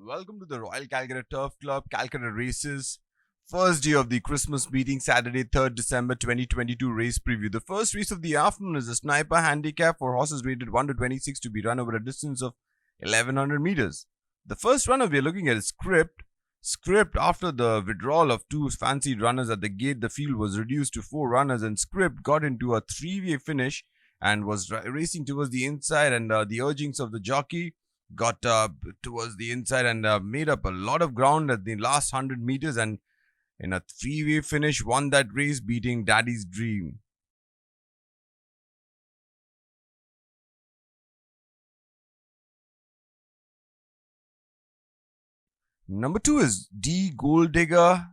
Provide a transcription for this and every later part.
Welcome to the Royal Calcutta Turf Club Calcutta Races. First day of the Christmas meeting, Saturday, 3rd December 2022 race preview. The first race of the afternoon is a sniper handicap for horses rated 1 to 26 to be run over a distance of 1100 meters. The first runner we are looking at is Script. Script, after the withdrawal of two fancied runners at the gate, the field was reduced to 4 runners and Script got into a 3-way finish and was racing towards the inside, and the urgings of the jockey got towards the inside and made up a lot of ground at the last 100 meters, and in a 3-way finish won that race, beating Daddy's Dream. Number 2 is D Gold Digger.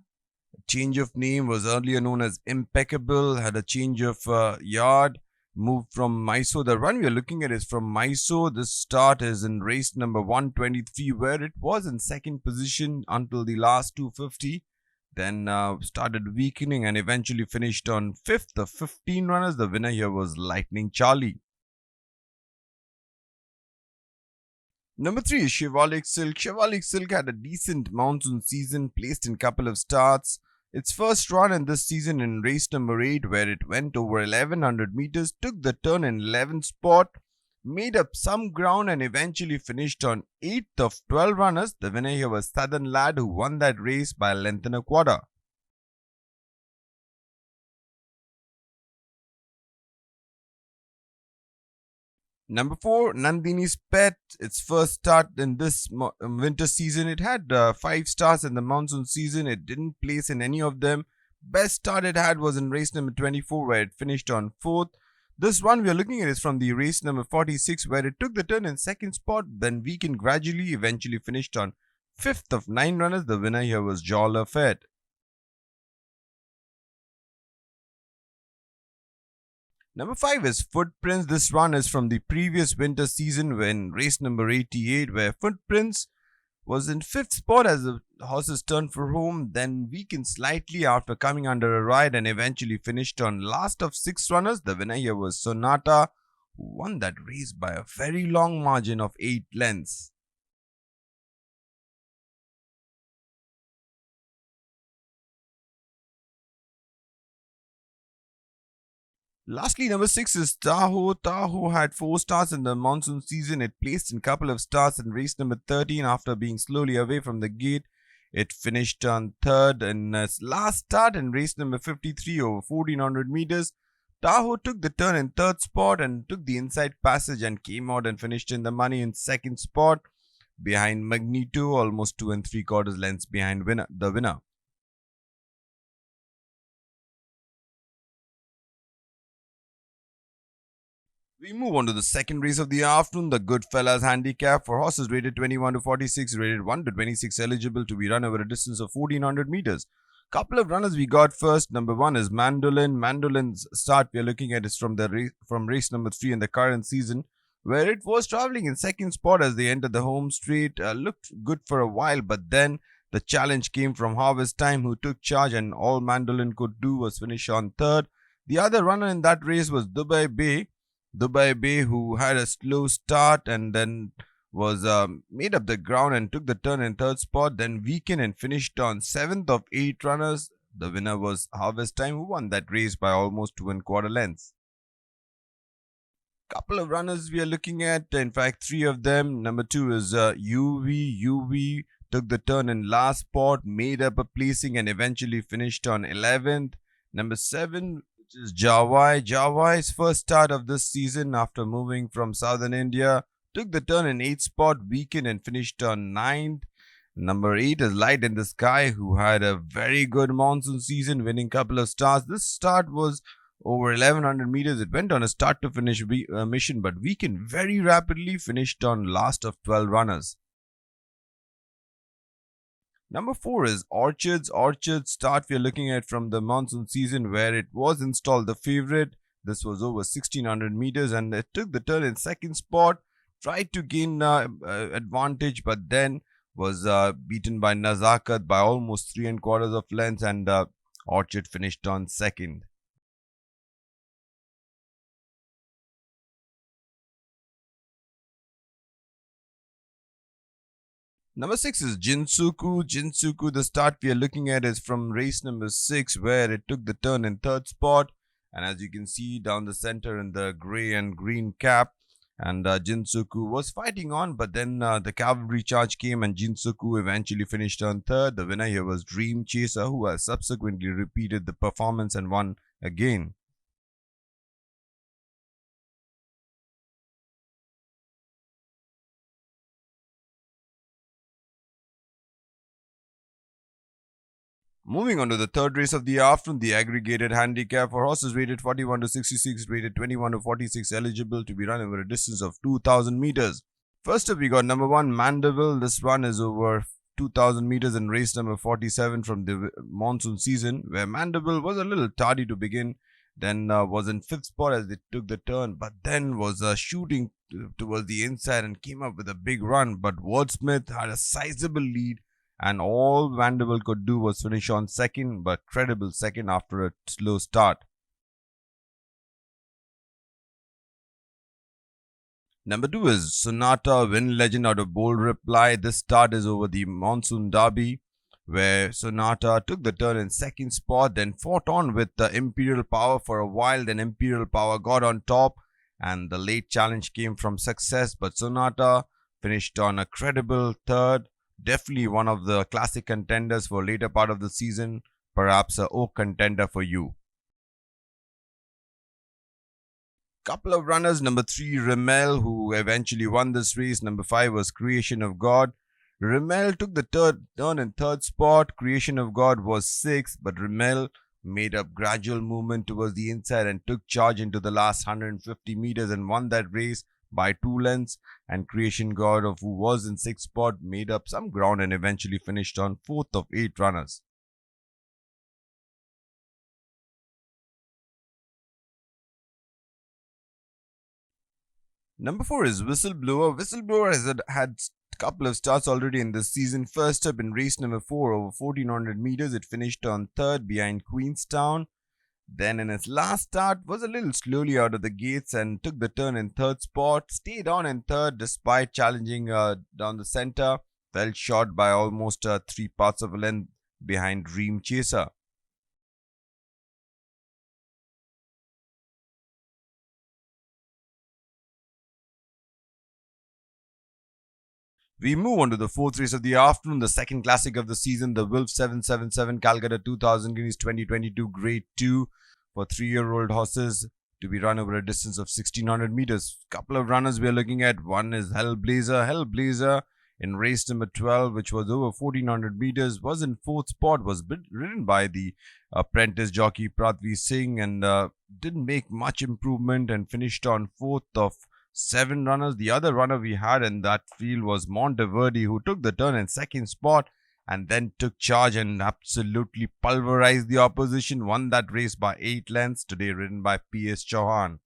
Change of name, was earlier known as Impeccable, had a change of yard, moved from Mysore. The run we are looking at is from Mysore. This start is in race number 123, where it was in second position until the last 250. Then started weakening and eventually finished on 5th of 15 runners. The winner here was Lightning Charlie. Number 3 is Shivalik Silk. Shivalik Silk had a decent monsoon season, placed in couple of starts. Its first run in this season in race number 8, where it went over 1100 meters, took the turn in 11th spot, made up some ground and eventually finished on 8th of 12 runners. The winner here was Southern Lad, who won that race by a length and a quarter. Number 4, Nandini's Pet. Its first start in this winter season. It had 5 starts in the monsoon season. It didn't place in any of them. Best start it had was in race number 24, where it finished on 4th. This one we are looking at is from the race number 46, where it took the turn in 2nd spot, then weakened gradually, eventually finished on 5th of 9 runners. The winner here was LAFETTE. Number 5 is Footprints. This run is from the previous winter season, when race number 88, where Footprints was in 5th spot as the horses turned for home, then weakened slightly after coming under a ride and eventually finished on last of 6 runners. The winner here was Sonata, who won that race by a very long margin of 8 lengths. Lastly, number 6 is Tahoe. Tahoe had 4 starts in the monsoon season. It placed in couple of starts in race number 13 after being slowly away from the gate. It finished on 3rd in its last start in race number 53 over 1400 meters. Tahoe took the turn in 3rd spot and took the inside passage and came out and finished in the money in 2nd spot behind Magneto, almost 2 3/4 lengths behind the winner. We move on to the second race of the afternoon, the Goodfellas Handicap, for horses rated 21 to 46, rated 1 to 26, eligible to be run over a distance of 1400 meters. Couple of runners we got first. Number 1 is Mandolin. Mandolin's start we are looking at is from race number 3 in the current season, where it was traveling in 2nd spot as they entered the home straight. Looked good for a while, but then the challenge came from Harvest Time, who took charge, and all Mandolin could do was finish on 3rd. The other runner in that race was Dubai Bay, who had a slow start and then was made up the ground and took the turn in 3rd spot, then weakened and finished on 7th of 8 runners. The winner was Harvest Time, who won that race by almost 2 1/4 lengths. Couple of runners we are looking at, in fact 3 of them. Number 2 is UV, took the turn in last spot, made up a placing and eventually finished on 11th. Number 7, which is Jawai's first start of this season after moving from southern India, took the turn in 8th spot, weakened and finished on 9th. Number 8 is Light in the Sky, who had a very good monsoon season, winning couple of starts. This start was over 1100 meters. It went on a start to finish mission, but weakened very rapidly, finished on last of 12 runners. Number 4 is Orchids. Orchids start we are looking at from the monsoon season, where it was installed the favorite. This was over 1600 meters and it took the turn in 2nd spot, tried to gain advantage, but then was beaten by Nazakat by almost 3 1/4 of length, and Orchid finished on 2nd. Number 6 is Jinsuku. Jinsuku, the start we are looking at is from race number 6, where it took the turn in third spot. And as you can see down the center in the grey and green cap, and Jinsuku was fighting on, but then the cavalry charge came and Jinsuku eventually finished on third. The winner here was Dream Chaser, who has subsequently repeated the performance and won again. Moving on to the third race of the afternoon, the aggregated handicap for horses rated 41 to 66, rated 21 to 46, eligible to be run over a distance of 2,000 meters. First up, we got number 1, Mandeville. This one is over 2,000 meters in race number 47 from the monsoon season, where Mandeville was a little tardy to begin, then was in 5th spot as they took the turn, but then was shooting towards the inside and came up with a big run. But Wordsmith had a sizable lead, and all Mandeville could do was finish on second, but credible second after a slow start. Number 2 is Sonata, Win Legend out of Bold Reply. This start is over the Monsoon Derby, where Sonata took the turn in second spot, then fought on with the Imperial Power for a while. Then Imperial Power got on top, and the late challenge came from Success, but Sonata finished on a credible third. Definitely one of the classic contenders for later part of the season, perhaps a oak contender for you. Couple of runners. Number 3, Rimmel, who eventually won this race. Number 5 was Creation of God. Rimmel took the turn in third spot. Creation of God was 6th, but Rimmel made a gradual movement towards the inside and took charge into the last 150 meters and won that race by 2 lengths. And Creation God, who was in 6th spot, made up some ground and eventually finished on 4th of 8 runners. Number 4 is Whistleblower. Whistleblower has had a couple of starts already in this season. First up in race number 4 over 1400 meters, it finished on 3rd behind Queenstown. Then in its last start was a little slowly out of the gates and took the turn in 3rd spot. Stayed on in 3rd despite challenging down the center. Fell short by almost 3 parts of a length behind Dream Chaser. We move on to the 4th race of the afternoon, the second classic of the season, the Wolf 777 Calcutta 2000 Guineas 2022 Grade 2 for 3-year-old horses to be run over a distance of 1600 meters. Couple of runners we are looking at. One is Hellblazer. Hellblazer in race number 12, which was over 1400 meters, was in 4th spot, was ridden by the apprentice jockey Prithvi Singh, and didn't make much improvement and finished on 4th of 7 runners. The other runner we had in that field was Monteverdi, who took the turn in 2nd spot and then took charge and absolutely pulverized the opposition. Won that race by 8 lengths, today ridden by P.S. Chauhan.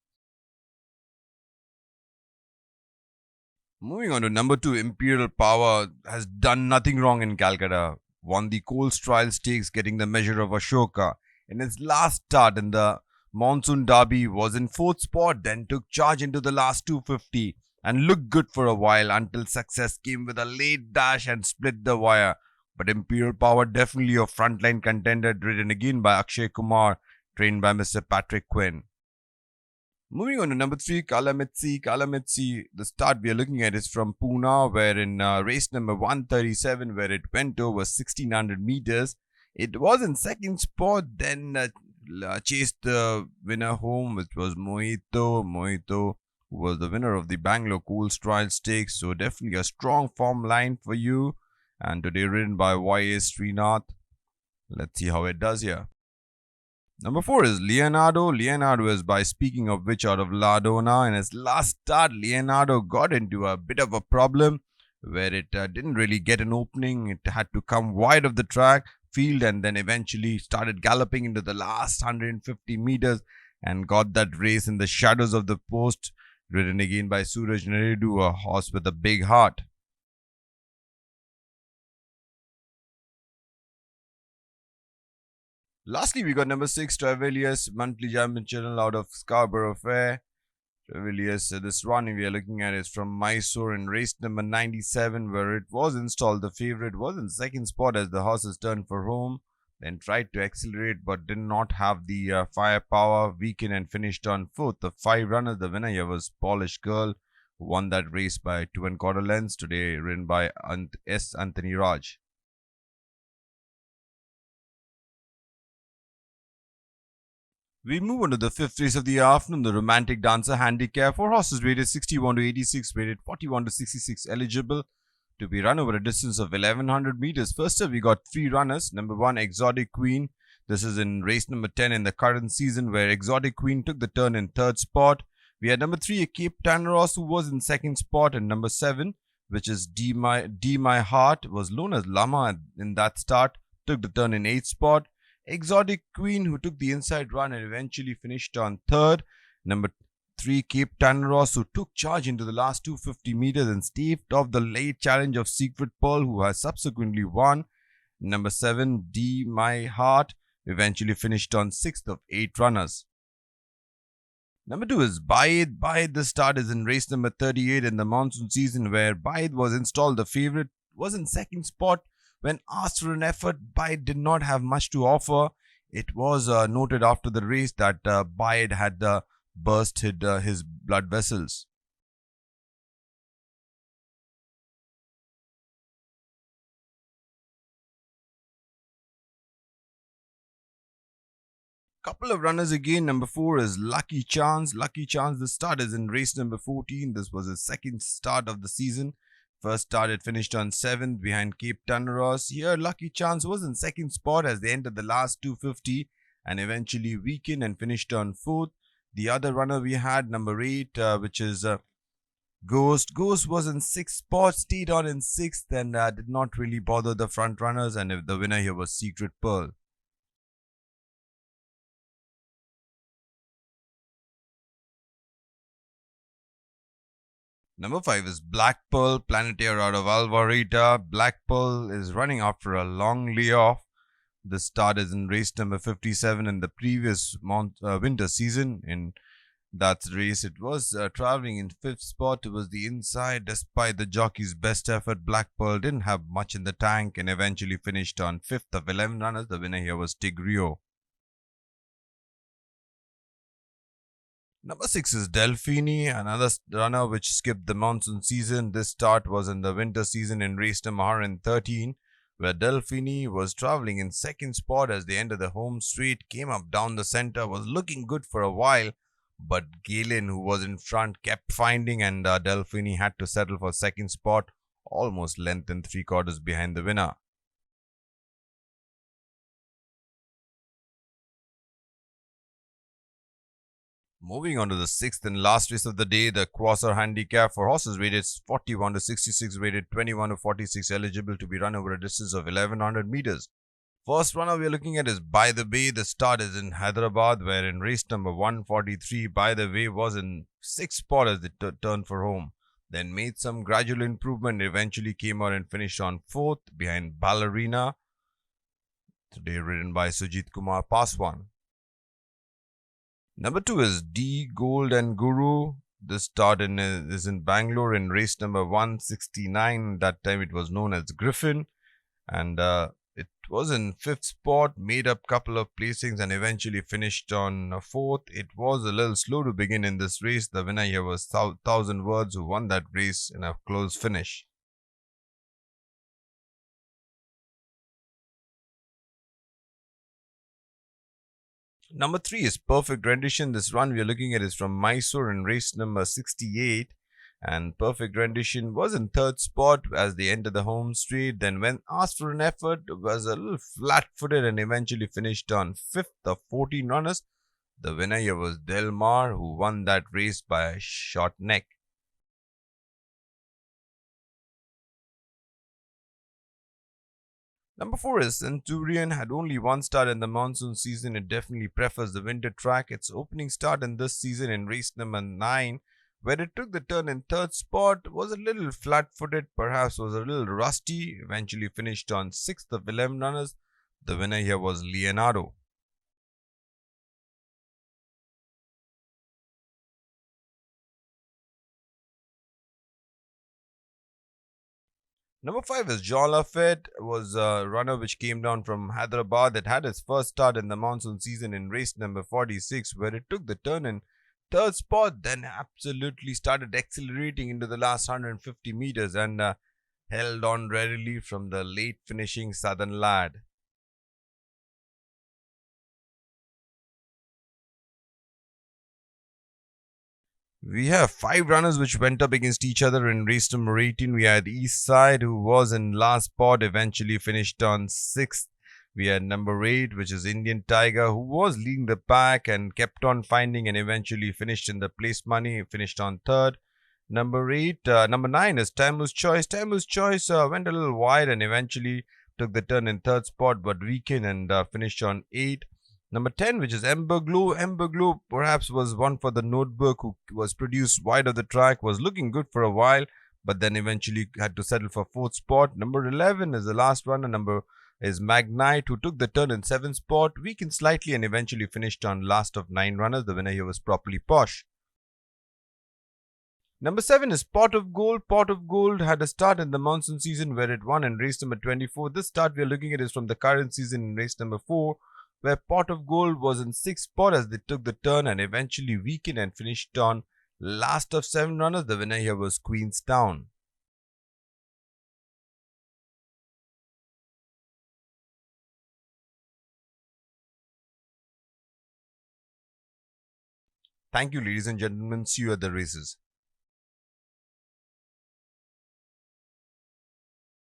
Moving on to number 2, Imperial Power has done nothing wrong in Calcutta. Won the Coles Trial Stakes, getting the measure of Ashoka. In its last start in the Monsoon Derby, was in 4th spot, then took charge into the last 250 and looked good for a while until Success came with a late dash and split the wire. But Imperial Power definitely a frontline contender, ridden again by Akshay Kumar, trained by Mr. Patrick Quinn. Moving on to number 3, Kalamitsi. Kalamitsi, the start we are looking at is from Pune, where in race number 137, where it went over 1600 meters. It was in 2nd spot, then chased the winner home, which was Mohito. Mohito, who was the winner of the Bangalore Coles Trial Stakes. So definitely a strong form line for you. And today ridden by Y.S. Srinath. Let's see how it does here. Number 4 is Leonardo. Leonardo is, by speaking of which, out of Ladona. In its last start, Leonardo got into a bit of a problem where it didn't really get an opening. It had to come wide of the track field and then eventually started galloping into the last 150 meters and got that race in the shadows of the post, ridden again by Suraj Naidu, a horse with a big heart. Lastly, we got number 6, Travalius, monthly champion channel out of Scarborough Fair. Villiers, this run we are looking at is from Mysore in race number 97, where it was installed. The favorite was in second spot as the horses turned for home, then tried to accelerate but did not have the firepower, weakened and finished on fourth. The 5 runners, the winner here was Polish Girl, who won that race by 2¼ lengths, today ridden by S. Anthony Raj. We move on to the 5th race of the afternoon, the Romantic Dancer Handicap for horses rated 61 to 86, rated 41 to 66, eligible to be run over a distance of 1100 meters. First up, we got 3 runners. Number 1, Exotic Queen. This is in race number 10 in the current season, where Exotic Queen took the turn in 3rd spot. We had number 3, Cape Tanaros, who was in 2nd spot, and number 7, which is D My Heart, was known as Lama in that start, took the turn in 8th spot. Exotic Queen, who took the inside run and eventually finished on 3rd. Number 3, Cape Tanaros, who took charge into the last 250 meters and staved off the late challenge of Secret Pearl, who has subsequently won. Number 7, D My Heart, eventually finished on 6th of 8 runners. Number 2 is Baid. Baid, the start is in race number 38 in the monsoon season, where Baid was installed. The favorite was in 2nd spot. When asked for an effort, Baid did not have much to offer. It was noted after the race that Baid had bursted his blood vessels. Couple of runners again. Number 4 is Lucky Chance. Lucky Chance, the start is in race number 14. This was his 2nd start of the season. First start, it finished on 7th behind Cape Tanaros. Here, Lucky Chance was in 2nd spot as they entered the last 250 and eventually weakened and finished on 4th. The other runner we had, number 8, which is Ghost. Ghost was in 6th spot, stayed on in 6th and did not really bother the front runners, and the winner here was Secret Pearl. Number 5 is Black Pearl, Planeteer out of Alvarita. Black Pearl is running after a long layoff. The start is in race number 57 in the previous winter season. In that race, it was traveling in 5th spot. It was the inside. Despite the jockey's best effort, Black Pearl didn't have much in the tank and eventually finished on 5th of 11 runners. The winner here was Tigrio. Number 6 is Delphini, another runner which skipped the monsoon season. This start was in the winter season in race number 113, where Delphini was traveling in 2nd spot as they entered the home straight, came up down the center, was looking good for a while, but Galen, who was in front, kept finding, and Delphini had to settle for 2nd spot, almost length and 3/4 behind the winner. Moving on to the 6th and last race of the day, the Quasar Handicap for horses rated 41 to 66, rated 21 to 46, eligible to be run over a distance of 1100 meters. First runner we are looking at is By the Way. The start is in Hyderabad, where in race number 143, By the Way was in 6th spot as they turned for home. Then made some gradual improvement, eventually came out and finished on 4th behind Ballerina, today ridden by Sujit Kumar Paswan. Number 2 is D Gold and Guru. This start is in Bangalore in race number 169. That time it was known as Griffin, and it was in 5th spot, made up couple of placings and eventually finished on 4th. It was a little slow to begin in this race. The winner here was 1000 Words, who won that race in a close finish. Number 3 is Perfect Rendition. This run we are looking at is from Mysore in race number 68. And Perfect Rendition was in 3rd spot as they entered the home straight. Then when asked for an effort, was a little flat-footed and eventually finished on 5th of 14 runners. The winner here was Delmar, who won that race by a short neck. Number 4 is Centurion. Had only one start in the monsoon season. It definitely prefers the winter track. Its opening start in this season in race number 9, where it took the turn in 3rd spot, was a little flat-footed, perhaps was a little rusty, eventually finished on 6th of 11 runners. The winner here was Leonardo. Number 5 is John LaFette, was a runner which came down from Hyderabad that had its first start in the monsoon season in race number 46, where it took the turn in third spot, then absolutely started accelerating into the last 150 meters and held on readily from the late finishing Southern lad. We have 5 runners which went up against each other in race number 18. We had East Side, who was in last spot, eventually finished on 6th. We had number 8, which is Indian Tiger, who was leading the pack and kept on finding and eventually finished in the place money, finished on 3rd. Number 9 is Tamu's Choice. Tamu's Choice went a little wide and eventually took the turn in 3rd spot, but weakened and finished on 8th. Number 10, which is Ember Glow. Ember Glow perhaps was one for the notebook, who was produced wide of the track, was looking good for a while, but then eventually had to settle for 4th spot. Number 11 is the last runner. Number is Magnite, who took the turn in 7th spot, weakened slightly and eventually finished on last of 9 runners. The winner here was Properly Posh. Number 7 is Pot of Gold. Pot of Gold had a start in the monsoon season where it won in race number 24. This start we are looking at is from the current season in race number 4, where Pot of Gold was in 6th spot as they took the turn and eventually weakened and finished on last of 7 runners. The winner here was Queenstown. Thank you, ladies and gentlemen. See you at the races.